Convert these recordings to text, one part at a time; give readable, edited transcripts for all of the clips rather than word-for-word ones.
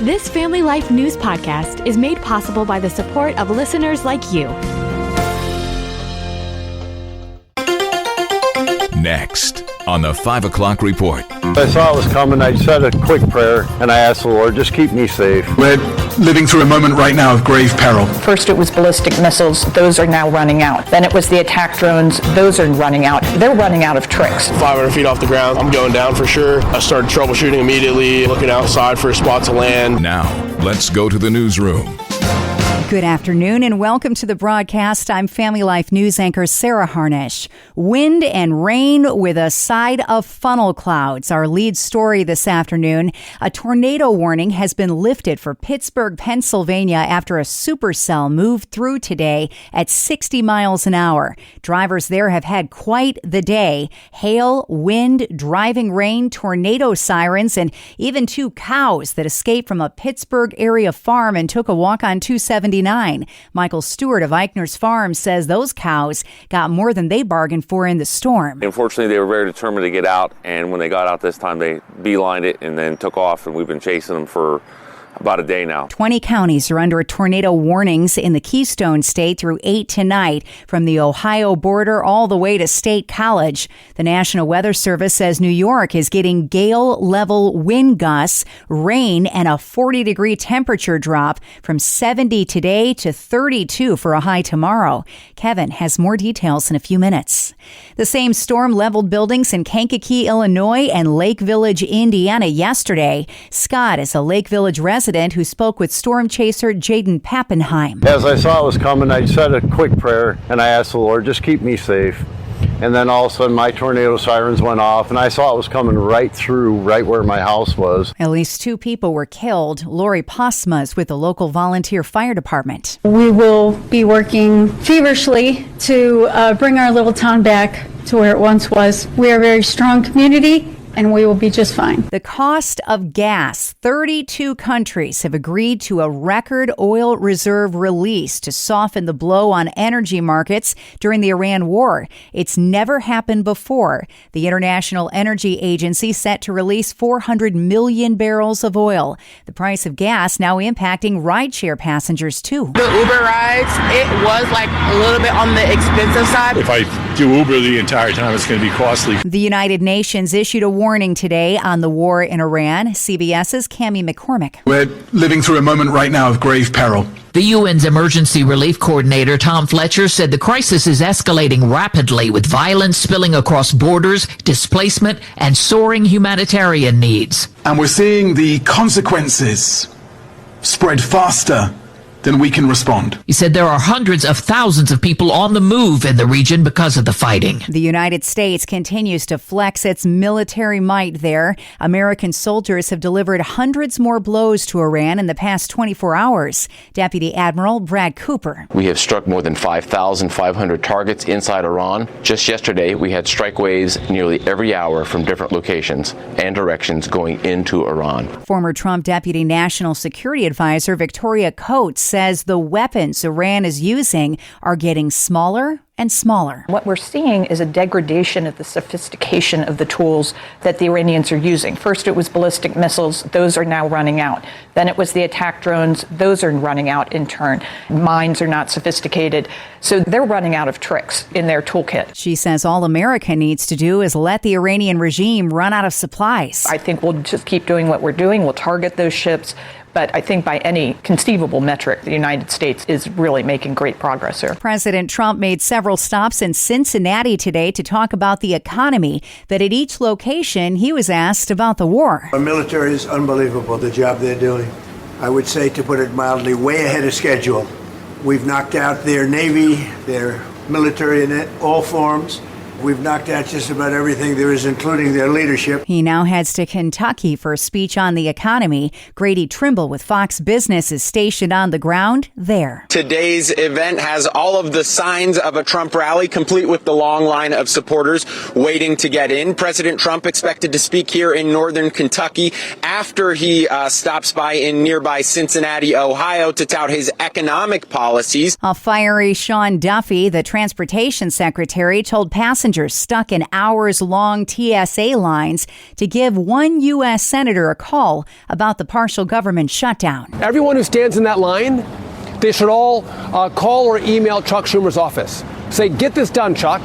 This Family Life News podcast is made possible by the support of listeners like you. Next on the 5 o'clock report. I saw it was coming. I said a quick prayer and I asked the Lord, just keep me safe. We're living through a moment right now of grave peril. First it was ballistic missiles. Those are now running out. Then it was the attack drones. Those are running out. They're running out of tricks. 500 feet off the ground. I'm going down for sure. I started troubleshooting immediately, looking outside for a spot to land. Now, let's go to the newsroom. Good afternoon and welcome to the broadcast. I'm Family Life News anchor Sarah Harnish. Wind and rain with a side of funnel clouds. Our lead story this afternoon. A tornado warning has been lifted for Pittsburgh, Pennsylvania after a supercell moved through today at 60 miles an hour. Drivers there have had quite the day. Hail, wind, driving rain, tornado sirens, and even 2 cows that escaped from a Pittsburgh area farm and took a walk on 279. Michael Stewart of Eichner's Farm says those cows got more than they bargained for in the storm. Unfortunately, they were very determined to get out, and when they got out this time, they beelined it and then took off, and we've been chasing them for about a day now. 20 counties are under tornado warnings in the Keystone State through 8 tonight, from the Ohio border all the way to State College. The National Weather Service says New York is getting gale-level wind gusts, rain, and a 40-degree temperature drop from 70 today to 32 for a high tomorrow. Kevin has more details in a few minutes. The same storm leveled buildings in Kankakee, Illinois, and Lake Village, Indiana yesterday. Scott is a Lake Village resident who spoke with storm chaser Jaden Pappenheim. As I saw it was coming, I said a quick prayer and I asked the Lord, just keep me safe. And then all of a sudden my tornado sirens went off and I saw it was coming right through, right where my house was. At least 2 people were killed. Lori Posma is with the local volunteer fire department. We will be working feverishly to bring our little town back to where it once was. We are a very strong community, and we will be just fine. The cost of gas. 32 countries have agreed to a record oil reserve release to soften the blow on energy markets during the Iran war. It's never happened before. The International Energy Agency set to release 400 million barrels of oil. The price of gas now impacting rideshare passengers too. The Uber rides, it was like a little bit on the expensive side. If I do Uber the entire time, it's going to be costly. The United Nations issued a warning today on the war in Iran. CBS's Cammie McCormick. We're living through a moment right now of grave peril. The UN's emergency relief coordinator, Tom Fletcher, said the crisis is escalating rapidly with violence spilling across borders, displacement, and soaring humanitarian needs. And we're seeing the consequences spread faster than we can respond. He said there are hundreds of thousands of people on the move in the region because of the fighting. The United States continues to flex its military might there. American soldiers have delivered hundreds more blows to Iran in the past 24 hours. Deputy Admiral Brad Cooper. We have struck more than 5,500 targets inside Iran. Just yesterday, we had strike waves nearly every hour from different locations and directions going into Iran. Former Trump Deputy National Security Advisor Victoria Coates says the weapons Iran is using are getting smaller and smaller. What we're seeing is a degradation of the sophistication of the tools that the Iranians are using. First it was ballistic missiles. Those are now running out. Then it was the attack drones. Those are running out in turn. Mines are not sophisticated. So they're running out of tricks in their toolkit. She says all America needs to do is let the Iranian regime run out of supplies. I think we'll just keep doing what we're doing. We'll target those ships. But I think by any conceivable metric, the United States is really making great progress here. President Trump made several stops in Cincinnati today to talk about the economy. But at each location, he was asked about the war. Our military is unbelievable, the job they're doing. I would say, to put it mildly, way ahead of schedule. We've knocked out their Navy, their military in all forms. We've knocked out just about everything there is, including their leadership. He now heads to Kentucky for a speech on the economy. Grady Trimble with Fox Business is stationed on the ground there. Today's event has all of the signs of a Trump rally, complete with the long line of supporters waiting to get in. President Trump expected to speak here in northern Kentucky after he stops by in nearby Cincinnati, Ohio, to tout his economic policies. A fiery Sean Duffy, the transportation secretary, told passengers passengers stuck in hours-long TSA lines to give one U.S. senator a call about the partial government shutdown. Everyone who stands in that line, they should all call or email Chuck Schumer's office. Say, get this done, Chuck.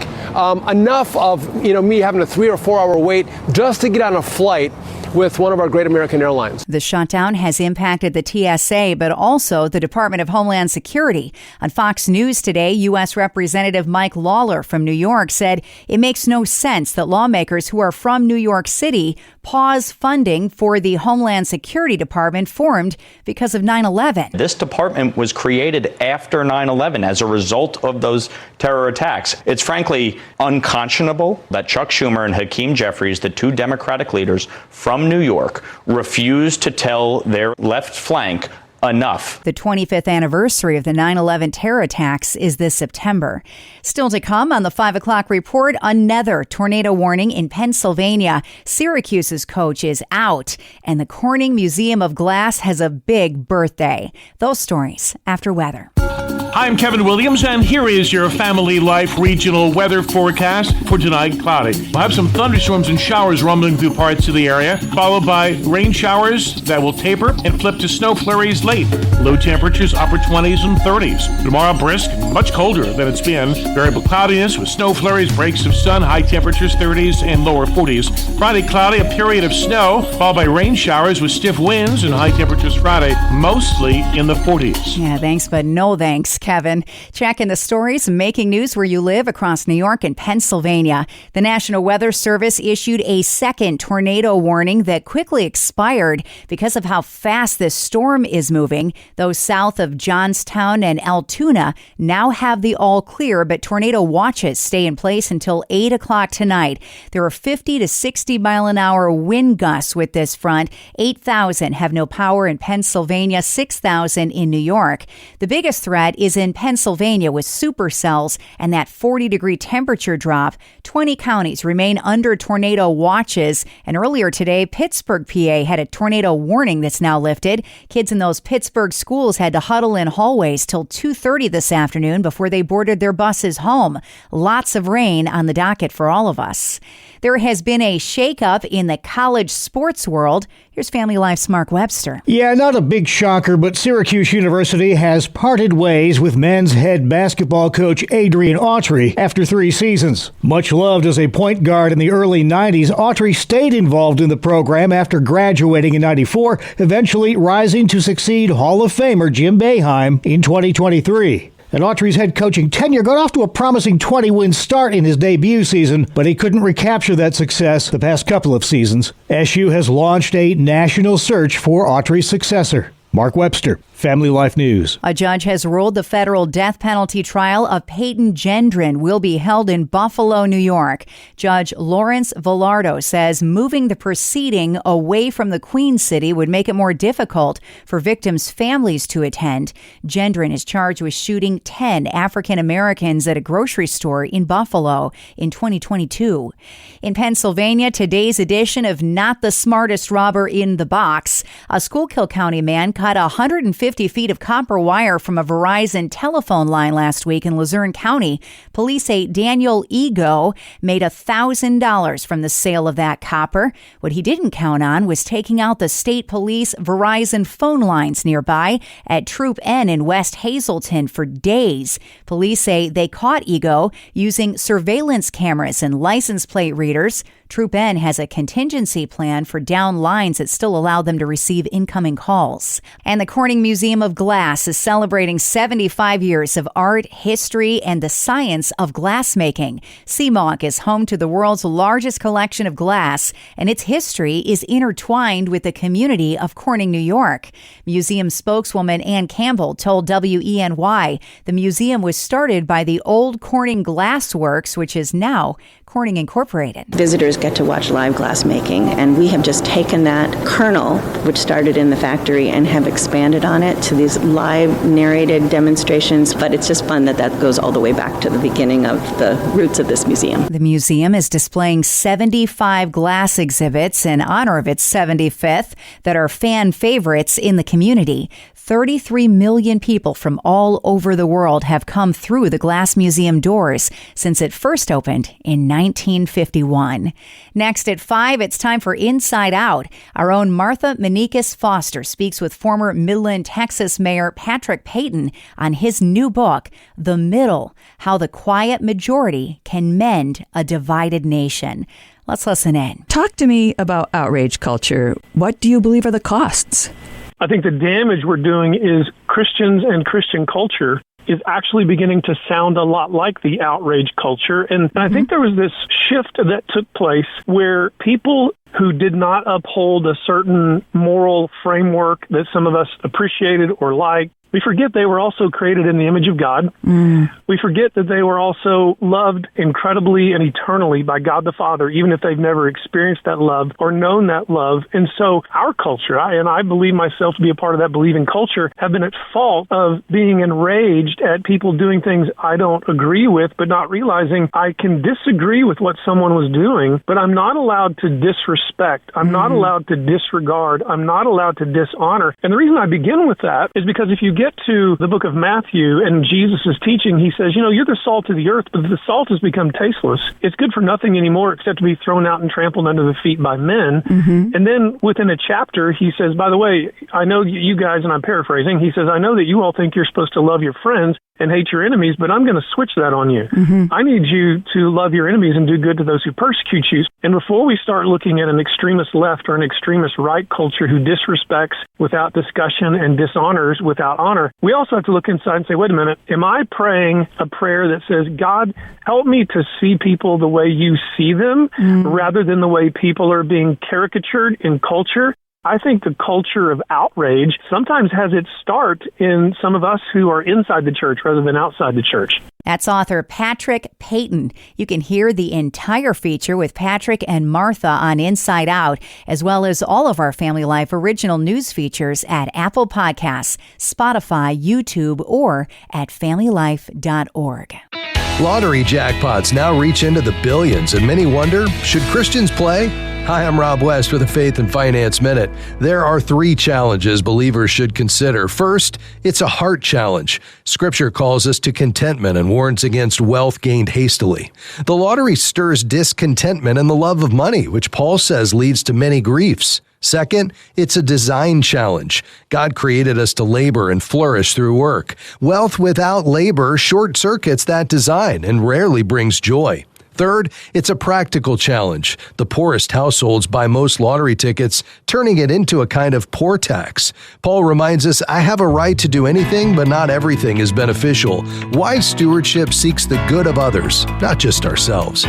Enough of me having a 3 or 4 hour wait just to get on a flight with one of our great American airlines. The shutdown has impacted the TSA, but also the Department of Homeland Security. On Fox News today, U.S. Representative Mike Lawler from New York said it makes no sense that lawmakers who are from New York City pause funding for the Homeland Security Department formed because of 9/11. This department was created after 9/11 as a result of those terror attacks. It's frankly unconscionable that Chuck Schumer and Hakeem Jeffries, the two Democratic leaders from New York, refused to tell their left flank enough. The 25th anniversary of the 9/11 terror attacks is this September. Still to come on the 5 o'clock report, another tornado warning in Pennsylvania. Syracuse's coach is out, and the Corning Museum of Glass has a big birthday. Those stories after weather. Hi, I'm Kevin Williams, and here is your Family Life regional weather forecast for tonight. Cloudy. We'll have some thunderstorms and showers rumbling through parts of the area, followed by rain showers that will taper and flip to snow flurries late. Low temperatures, upper 20s and 30s. Tomorrow, brisk, much colder than it's been. Variable cloudiness with snow flurries, breaks of sun, high temperatures 30s and lower 40s. Friday, cloudy, a period of snow, followed by rain showers with stiff winds and high temperatures Friday, mostly in the 40s. Yeah, thanks, but no thanks, Kevin. Checking the stories making news where you live across New York and Pennsylvania. The National Weather Service issued a second tornado warning that quickly expired because of how fast this storm is moving. Those south of Johnstown and Altoona now have the all clear, but tornado watches stay in place until 8 o'clock tonight. There are 50 to 60 mile an hour wind gusts with this front. 8,000 have no power in Pennsylvania, 6,000 in New York. The biggest threat is in Pennsylvania with supercells and that 40-degree temperature drop. 20 counties remain under tornado watches. And earlier today, Pittsburgh, PA had a tornado warning that's now lifted. Kids in those Pittsburgh schools had to huddle in hallways till 2:30 this afternoon before they boarded their buses home. Lots of rain on the docket for all of us. There has been a shakeup in the college sports world. Here's Family Life's Mark Webster. Yeah, not a big shocker, but Syracuse University has parted ways with men's head basketball coach Adrian Autry after 3 seasons. Much loved as a point guard in the early 90s, Autry stayed involved in the program after graduating in 94, eventually rising to succeed Hall of Famer Jim Boeheim in 2023. And Autry's head coaching tenure got off to a promising 20-win start in his debut season, but he couldn't recapture that success the past couple of seasons. SU has launched a national search for Autry's successor. Mark Webster, Family Life News. A judge has ruled the federal death penalty trial of Peyton Gendron will be held in Buffalo, New York. Judge Lawrence Villardo says moving the proceeding away from the Queen City would make it more difficult for victims' families to attend. Gendron is charged with shooting 10 African Americans at a grocery store in Buffalo in 2022. In Pennsylvania, today's edition of Not the Smartest Robber in the Box. A Schuylkill County man cut 150 feet of copper wire from a Verizon telephone line last week in Luzerne County. Police say Daniel Ego made $1,000 from the sale of that copper. What he didn't count on was taking out the state police Verizon phone lines nearby at Troop N in West Hazleton for days. Police say they caught Ego using surveillance cameras and license plate readers. Troop N has a contingency plan for down lines that still allow them to receive incoming calls. And the Corning Museum of Glass is celebrating 75 years of art, history, and the science of glassmaking. Seemonk is home to the world's largest collection of glass, and its history is intertwined with the community of Corning, New York. Museum spokeswoman Ann Campbell told WENY the museum was started by the old Corning Glass Works, which is now Corning Incorporated. Visitors visitors get to watch live glass making. And we have just taken that kernel, which started in the factory, and have expanded on it to these live narrated demonstrations. But it's just fun that goes all the way back to the beginning of the roots of this museum. The museum is displaying 75 glass exhibits in honor of its 75th that are fan favorites in the community. 33 million people from all over the world have come through the Glass Museum doors since it first opened in 1951. Next at 5, it's time for Inside Out. Our own Martha Meneikis Foster speaks with former Midland, Texas Mayor Patrick Payton on his new book, The Middle, How the Quiet Majority Can Mend a Divided Nation. Let's listen in. Talk to me about outrage culture. What do you believe are the costs? I think the damage we're doing is Christians and Christian culture is actually beginning to sound a lot like the outrage culture. And I think there was this shift that took place where people who did not uphold a certain moral framework that some of us appreciated or liked, we forget they were also created in the image of God. We forget that they were also loved incredibly and eternally by God the Father, even if they've never experienced that love or known that love. And so our culture, and I believe myself to be a part of that believing culture, have been at fault of being enraged at people doing things I don't agree with, but not realizing I can disagree with what someone was doing, but I'm not allowed to disrespect. I'm not allowed to disregard. I'm not allowed to dishonor. And the reason I begin with that is because if you get to the book of Matthew and Jesus' teaching, he says, you're the salt of the earth, but the salt has become tasteless. It's good for nothing anymore except to be thrown out and trampled under the feet by men. And then within a chapter, he says, by the way, I know you guys, and I'm paraphrasing, he says, I know that you all think you're supposed to love your friends and hate your enemies, but I'm going to switch that on you. I need you to love your enemies and do good to those who persecute you. And before we start looking at an extremist left or an extremist right culture who disrespects without discussion and dishonors without honor, we also have to look inside and say, wait a minute, am I praying a prayer that says, God, help me to see people the way you see them rather than the way people are being caricatured in culture? I think the culture of outrage sometimes has its start in some of us who are inside the church rather than outside the church. That's author Patrick Payton. You can hear the entire feature with Patrick and Martha on Inside Out, as well as all of our Family Life original news features at Apple Podcasts, Spotify, YouTube, or at familylife.org. Lottery jackpots now reach into the billions, and many wonder, should Christians play? Hi, I'm Rob West with a Faith and Finance Minute. There are 3 challenges believers should consider. First, it's a heart challenge. Scripture calls us to contentment and warns against wealth gained hastily. The lottery stirs discontentment and the love of money, which Paul says leads to many griefs. Second, it's a design challenge. God created us to labor and flourish through work. Wealth without labor short-circuits that design and rarely brings joy. Third, it's a practical challenge. The poorest households buy most lottery tickets, turning it into a kind of poor tax. Paul reminds us, I have a right to do anything, but not everything is beneficial. Wise stewardship seeks the good of others, not just ourselves.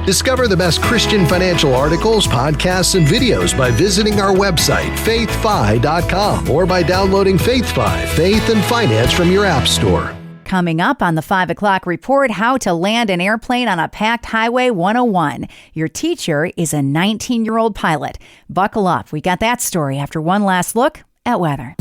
Discover the best Christian financial articles, podcasts, and videos by visiting our website, faithfi.com, or by downloading FaithFi, Faith and Finance from your app store. Coming up on the 5 o'clock report, how to land an airplane on a packed Highway 101. Your teacher is a 19-year-old pilot. Buckle up. We got that story after one last look at weather.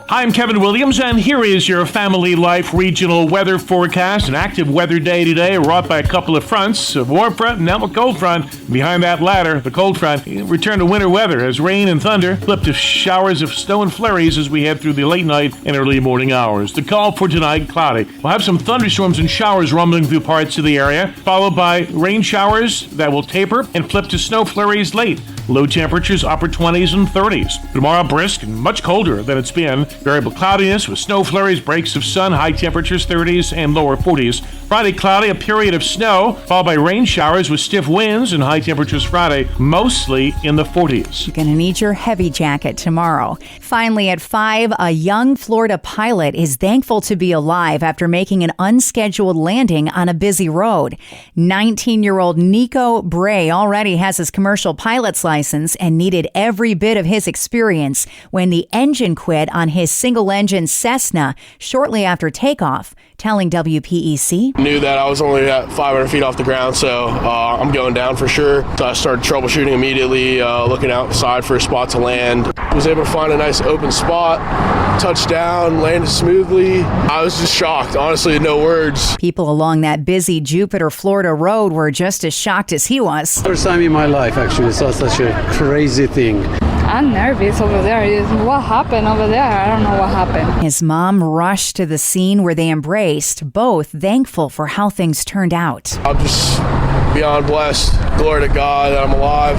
Hi, I'm Kevin Williams, and here is your Family Life regional weather forecast. An active weather day today, wrought by a couple of fronts, a warm front and now a cold front. Behind that latter, the cold front, return to winter weather as rain and thunder flip to showers of snow and flurries as we head through the late night and early morning hours. The call for tonight, cloudy. We'll have some thunderstorms and showers rumbling through parts of the area, followed by rain showers that will taper and flip to snow flurries late. Low temperatures, upper 20s and 30s. Tomorrow, brisk and much colder than it's been. Variable cloudiness with snow flurries, breaks of sun, high temperatures 30s and lower 40s. Friday, cloudy, a period of snow, followed by rain showers with stiff winds and high temperatures Friday, mostly in the 40s. You're going to need your heavy jacket tomorrow. Finally, at 5, a young Florida pilot is thankful to be alive after making an unscheduled landing on a busy road. 19-year-old Nico Bray already has his commercial pilot's license license and needed every bit of his experience when the engine quit on his single-engine Cessna shortly after takeoff, telling WPEC, Knew that I was only at 500 feet off the ground, so I'm going down for sure. So I started troubleshooting immediately, looking outside for a spot to land. Was able to find a nice open spot, touched down, landed smoothly. I was just shocked, honestly, no words. People along that busy Jupiter, Florida road were just as shocked as he was. First time in my life, actually, saw such a crazy thing. I'm nervous over there. What happened over there? I don't know what happened. His mom rushed to the scene where they embraced, both thankful for how things turned out. I'm just beyond blessed. Glory to God that I'm alive.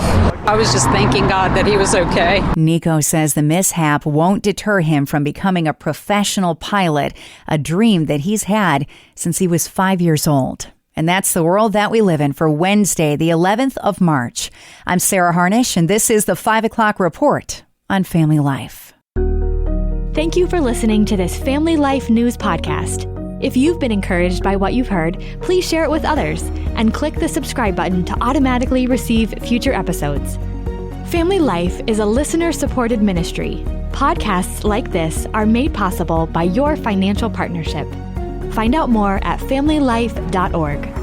I was just thanking God that he was okay. Nico says the mishap won't deter him from becoming a professional pilot, a dream that he's had since he was 5 years old. And that's the world that we live in for Wednesday, the 11th of March. I'm Sarah Harnish, and this is the 5 o'clock report on Family Life. Thank you for listening to this Family Life News podcast. If you've been encouraged by what you've heard, please share it with others and click the subscribe button to automatically receive future episodes. Family Life is a listener-supported ministry. Podcasts like this are made possible by your financial partnership. Find out more at familylife.org.